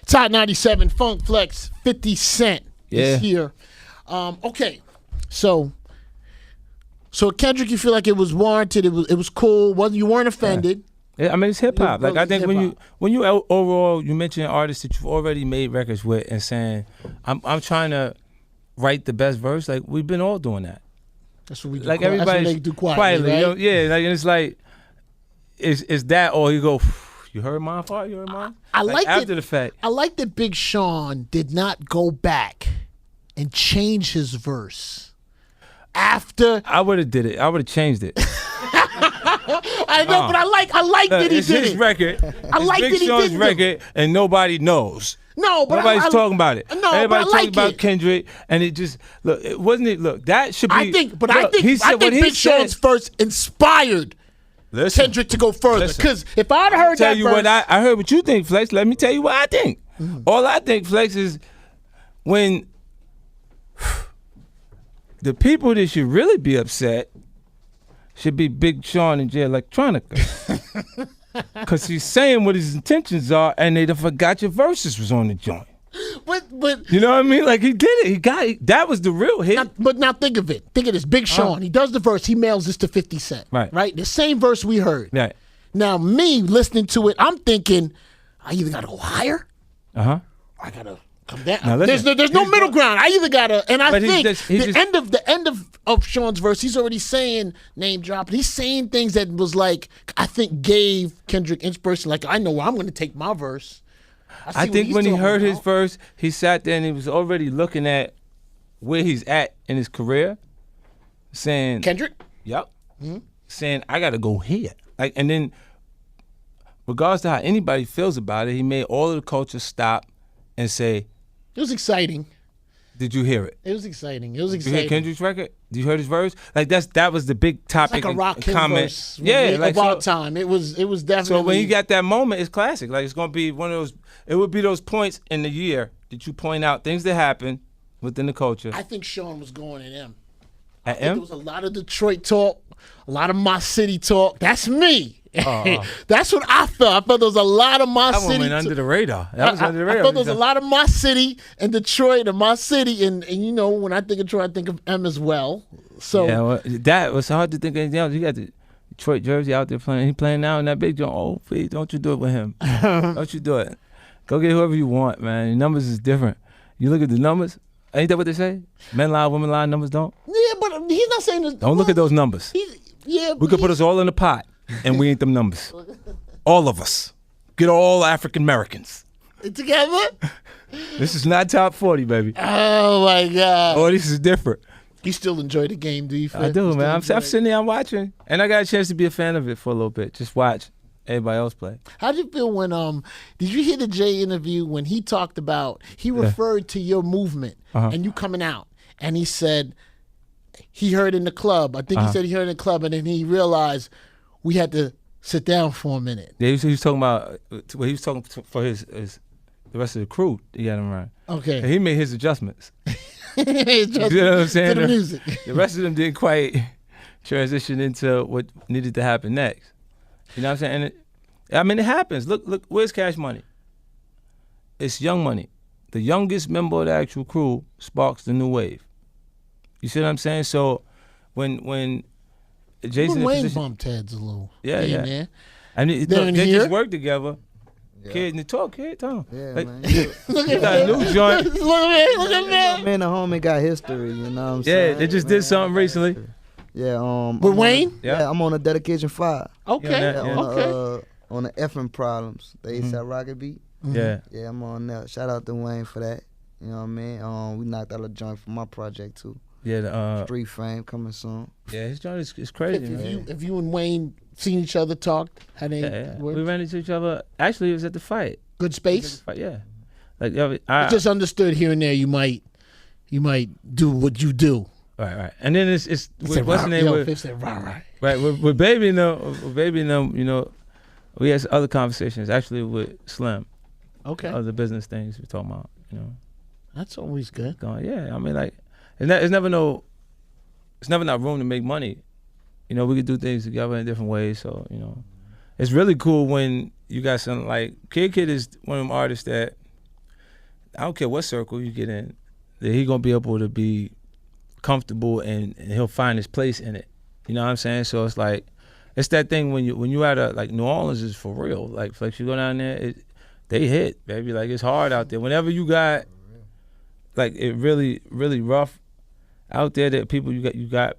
Top 97, Funk Flex, 50 Cent is here. Okay, so Kendrick, you feel like it was warranted, it was cool, you weren't offended. Yeah, I mean, it's hip hop. Like, I think when you overall, you mention artists that you've already made records with and saying, I'm trying to write the best verse. Like, we've been all doing that. That's what we do. Like, everybody that's what they do quietly, right? You know? Yeah, like, and it's like, it's that, or you go, you heard my part? You heard mine? I like after the fact. I like that Big Sean did not go back and change his verse after. I would have did it. I would have changed it. I know, but I like that he did it. It's his record. I like that he did it. Big Sean's record, and nobody knows. No, but nobody's talking about it. No, everybody but I talking about Kendrick, and it just look. That should be. I think Big Sean's verse inspired Kendrick to go further. Because if I'd heard that verse, I heard what you think, Flex. Let me tell you what I think. All I think, Flex, is when the people that should really be upset should be Big Sean and Jay Electronica. Because he's saying what his intentions are, and they done forgot your verses was on the joint. But you know what I mean? Like, he did it. He got it. That was the real hit. But now think of it. Think of this. Big Sean, he does the verse. He mails this to 50 Cent. Right? The same verse we heard. Right. Now, me listening to it, I'm thinking, I either got to go higher, or I got to come down. Now, there's no middle ground. I either got to, and I think the end of Sean's verse, he's already saying, name dropping. He's saying things that was like, I think gave Kendrick inspiration. Like, I know where I'm going to take my verse. I think when he heard his verse, he sat there and he was already looking at where he's at in his career, saying Kendrick? Yep. Saying, I got to go here. Like, and then, regardless to how anybody feels about it, he made all of the culture stop and say, it was exciting. Did you hear it? It was exciting. It was Did exciting. you hear Kendrick's record? Did you hear his verse? Like, that was the big topic. It's like a rock comment. Verse. Like, of all time. It was definitely. So when you got that moment, it's classic. Like, it's gonna be one of those. It would be those points in the year that you point out things that happen within the culture. I think Sean was going at M. At There M? was a lot of Detroit talk, a lot of my city talk. That's me. That's what I felt. I felt there was a lot of my city. That went under the radar. That was under the radar. I felt there was a lot of my city and Detroit and my city. And you know, when I think of Detroit, I think of M as well. So yeah, well, that was hard to think of anything else. You got the Detroit jersey out there playing. He playing now in that big joint. Oh, please, don't you do it with him. Don't you do it. Go get whoever you want, man. Your numbers is different. You look at the numbers. Ain't that what they say? Men lie, women lie, numbers don't? Yeah, but he's not saying this. Don't look at those numbers. We could put us all in a pot, and we ain't them numbers. All of us. Get all African Americans. Together? This is not top 40, baby. Oh, my God. Oh, this is different. You still enjoy the game, do you? I do, man. I'm sitting there, I'm watching. And I got a chance to be a fan of it for a little bit. Just watch everybody else play. How did you feel when, did you hear the Jay interview when he talked about, he referred to your movement and you coming out. And he said, he heard in the club. I think he said he heard in the club, and then he realized we had to sit down for a minute. Yeah, he was talking about, well, he was talking for the rest of the crew he had him around. Okay. And he made his adjustments. You know what I'm saying? To the music. The rest of them didn't quite transition into what needed to happen next. You know what I'm saying? And it happens. Look, where's Cash Money? It's Young Money. The youngest member of the actual crew sparks the new wave. You see what I'm saying? So when Jason Wayne bumped heads a little. Yeah. Man. I mean, look, they just work together. Yeah. Kid in the talk, Tom. Yeah, like, man. Look at that new joint. Look at that. Me and the homie got history, you know what I'm saying? Yeah, they just did something recently. Yeah, with Wayne? Yeah, I'm on a Dedication 5. Okay. On the effing Problems. They used to Rocket Beat. Yeah. Yeah, I'm on there. Shout out to Wayne for that. You know what I mean? We knocked out a joint for my project too. Yeah, the Street Fame coming soon. Yeah, his joint is crazy. If you and Wayne seen each other talk, how they worked? We ran into each other. Actually, it was at the fight. Good space. Yeah, like I just understood here and there. You might do what you do. Right. And then it's what's the name? Right. With Baby and them, you know, we had other conversations actually with Slim. Okay. Other business things we're talking about. You know, that's always good. Yeah, I mean, like, it's never not room to make money. You know, we could do things together in different ways. So, you know, it's really cool when you got something like Kid is one of them artists that I don't care what circle you get in, that he gonna be able to be comfortable and he'll find his place in it. You know what I'm saying? So it's like, it's that thing when you at a, like New Orleans is for real. Like Flex, you go down there, they hit, baby. Like it's hard out there. Whenever you got like it really, really rough out there, that people you got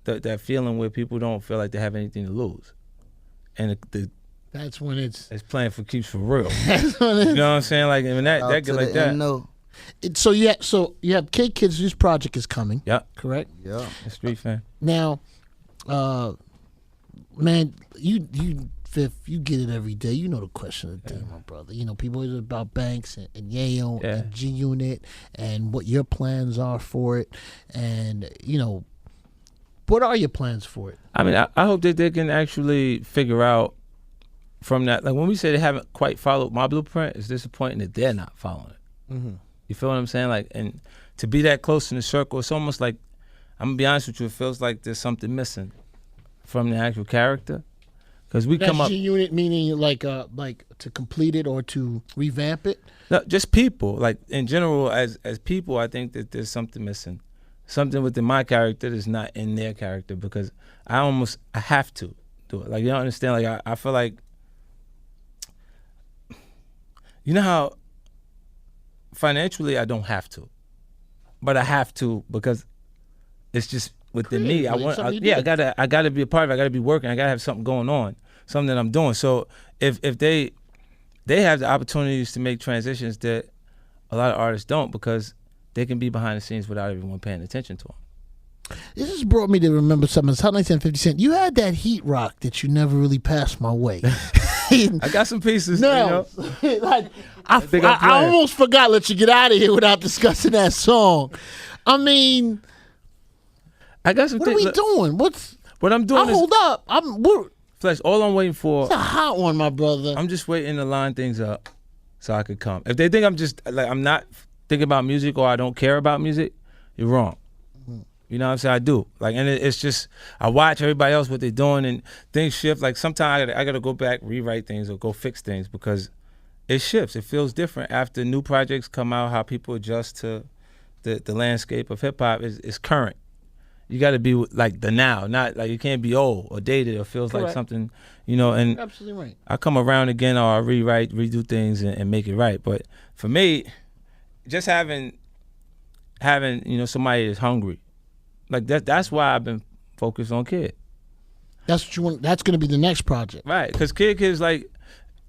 that feeling where people don't feel like they have anything to lose. And that's when it's playing for keeps for real. That's when it's, you know what I'm saying? Like when that get like that. No. So you have K-Kids. This project is coming. Yeah. Correct. Yeah. A street fan. Now, man, you Fifth, you get it every day. You know the question of the day, my brother. You know, people is about Banks and Yayo and G Unit and what your plans are for it, and you know, what are your plans for it? I mean, I hope that they can actually figure out from that. Like when we say they haven't quite followed my blueprint, it's disappointing that they're not following it. Mm-hmm. You feel what I'm saying? Like, and to be that close in the circle, it's almost like, I'm gonna be honest with you, it feels like there's something missing from the actual character. Because we come up. G-Unit meaning like to complete it or to revamp it? No, just people. Like in general, as people, I think that there's something missing. Something within my character that's not in their character, because I have to do it. Like, you don't understand, like I feel like, you know how financially I don't have to, but I have to because it's just within me. I gotta be a part of it. I gotta be working. I gotta have something going on, something that I'm doing. So if they have the opportunities to make transitions that a lot of artists don't, because they can be behind the scenes without everyone paying attention to them. This has brought me to remember something. It's Hot 97 50 Cent. You had that heat rock that you never really passed my way. I got some pieces. No, you know? Like I almost forgot. Let you get out of here without discussing that song. I mean, I got some. What are we doing? What I'm doing? Hold up. Flex. All I'm waiting for. It's a hot one, my brother. I'm just waiting to line things up so I could come. If they think I'm just like I'm not thinking about music or I don't care about music, you're wrong. You know what I'm saying? I do. Like, and it's just, I watch everybody else, what they're doing, and things shift. Like, sometimes I gotta go back, rewrite things, or go fix things, because it shifts. It feels different after new projects come out, how people adjust to the landscape of hip-hop is current. You gotta be like the now, not like you can't be old or dated or feels Correct. Like something, you know, and absolutely right. I come around again, or I rewrite, redo things and make it right. But for me, just having you know, somebody that's hungry, like that's why I've been focused on Kid. That's what you want. That's gonna be the next project, right? Because Kid's like,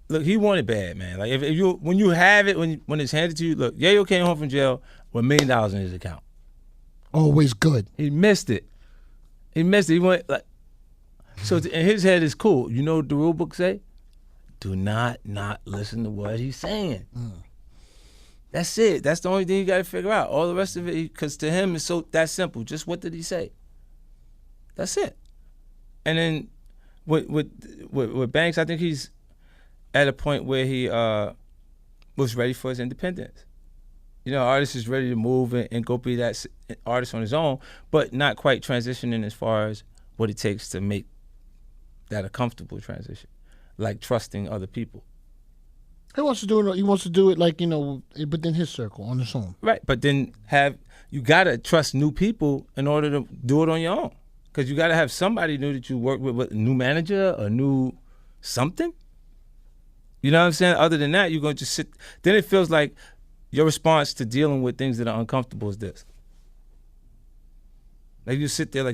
look, he wanted bad, man. Like if you when you have it, when it's handed to you, look, Yayo came home from jail with $1 million in his account. Always good. He missed it. He went like, so in his head it's cool. You know what the rule book say? Do not listen to what he's saying. That's it. That's the only thing you got to figure out. All the rest of it, because to him, it's so that simple. Just what did he say? That's it. And then with Banks, I think he's at a point where he was ready for his independence. You know, artist is ready to move and go be that artist on his own, but not quite transitioning as far as what it takes to make that a comfortable transition, like trusting other people. He wants to do it like, you know, within his circle, on his own. Right, but then you gotta trust new people in order to do it on your own. Because you gotta have somebody new that you work with a new manager, a new something. You know what I'm saying? Other than that, you're gonna just sit. Then it feels like your response to dealing with things that are uncomfortable is this. Like you sit there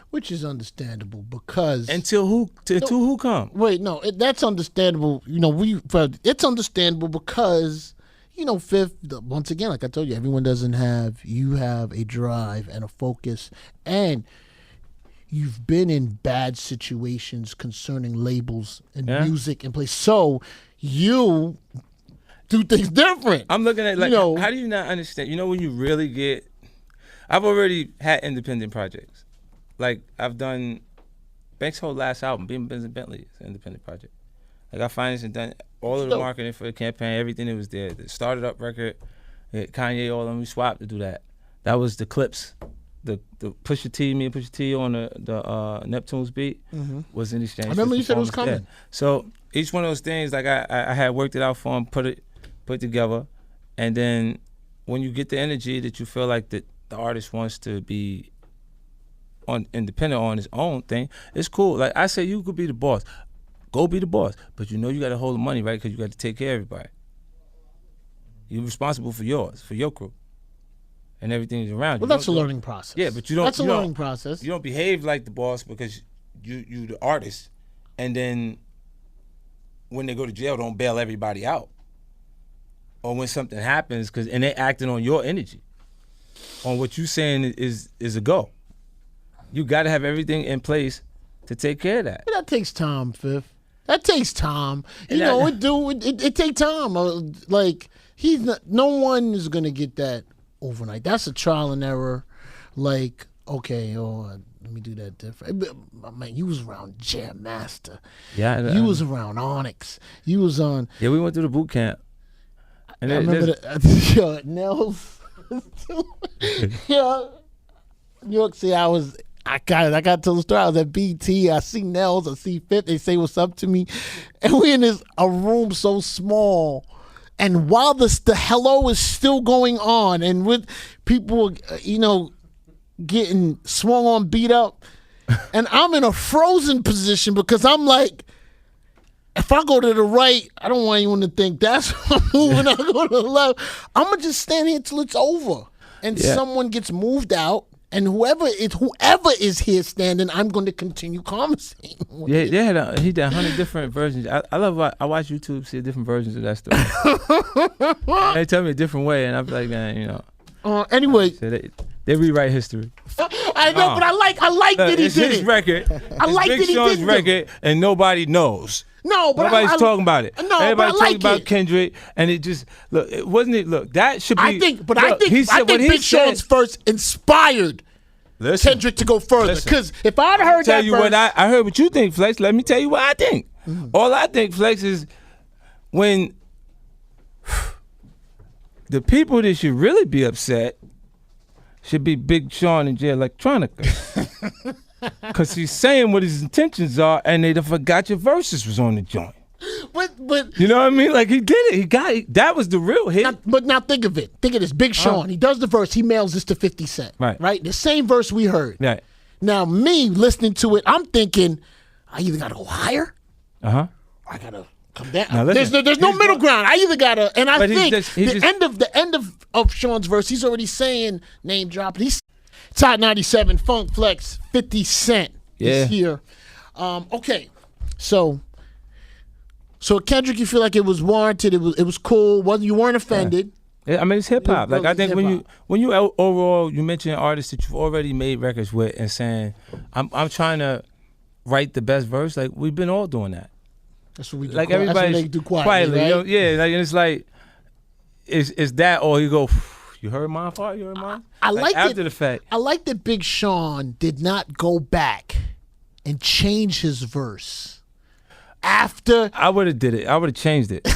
which is understandable, because until who come? Wait, no, that's understandable. You know, it's understandable because, you know, Fifth, once again, like I told you, everyone doesn't have. You have a drive and a focus, and you've been in bad situations concerning labels and music and place, so you do things different. I'm looking at like, you know, how do you not understand? You know, when you really get. I've already had independent projects. Like, I've done Banks' whole last album, Being Benz and Bentley, is an independent project. Like, I financed and done all of the marketing for the campaign, everything that was there. The Started Up record, Kanye, all of them, we swapped to do that. That was the clips. The Pusha T on the Neptune's beat was in exchange. I remember you said it was coming. There. So each one of those things, like I had worked it out for him, put together, And then when you get the energy that you feel like that the artist wants to be independent on his own thing, it's cool. Like I say, you could be the boss. Go be the boss. But you know you got to hold the money, right? Because you got to take care of everybody. You're responsible for yours, for your crew. And everything is around you. Well, that's a learning process. Yeah, but you don't. That's a learning process. You don't behave like the boss because you the artist, and then when they go to jail, don't bail everybody out. Or when something happens, and they acting on your energy, on what you saying is a go. You got to have everything in place to take care of that. But that takes time, Fifth. That takes time. It takes time. Like no one is gonna get that overnight. That's a trial and error. Like, okay, let me do that different. Man, you was around Jam Master. Yeah. You was around Onyx. You was on. Yeah, we went through the boot camp. And I remember Nels. Yeah. New York City, I got to tell the story. I was at BT. I see Nels. I see Fifth. They say what's up to me. And we in a room so small. And while the hello is still going on, and with people, getting swung on, beat up, and I'm in a frozen position because I'm like, if I go to the right, I don't want anyone to think that's what I'm moving. I go to the left. I'm gonna just stand here till it's over, and someone gets moved out. And whoever is here standing, I'm going to continue conversating. Yeah, he did 100 different versions. I love I watch YouTube, see different versions of that story. They tell me a different way, and I'm like, man, Anyway, so they rewrite history. I know, but I like that he it's did his it. Record. I like Big that he Sean's did record, and nobody knows. No, but nobody's talking about it. No, everybody's but I like talking about it. Kendrick, and it just it wasn't it. Look, that should be. I think Big Sean's first inspired Kendrick to go further. Because if I'd heard that, I heard what you think, Flex. Let me tell you what I think. All I think, Flex, is when the people that should really be upset should be Big Sean and Jay Electronica. Because he's saying what his intentions are, and they forgot your verses was on the joint. But you know what I mean? Like he did it. He got it. That was the real hit. But now think of it. Think of this. Big Sean. He does the verse. He mails this to 50 Cent. Right. The same verse we heard. Right. Now me listening to it, I'm thinking, I either gotta go higher. Or I gotta come down. Now, there's no middle ground. I either gotta. And I think the end of Sean's verse, he's already saying name drop. He's Top 97 Funk Flex 50 Cent is here. Okay, so Kendrick, you feel like it was warranted? It was cool. You weren't offended. Yeah, I mean it's hip hop. Like I think when you overall you mention artists that you've already made records with and saying I'm trying to write the best verse. Like we've been all doing that. That's what we do. Like everybody do quietly, right? Like and it's like it's that or you go. You heard my part? You heard mine? I like after the fact. I like that Big Sean did not go back and change his verse after. I would have did it. I would have changed it.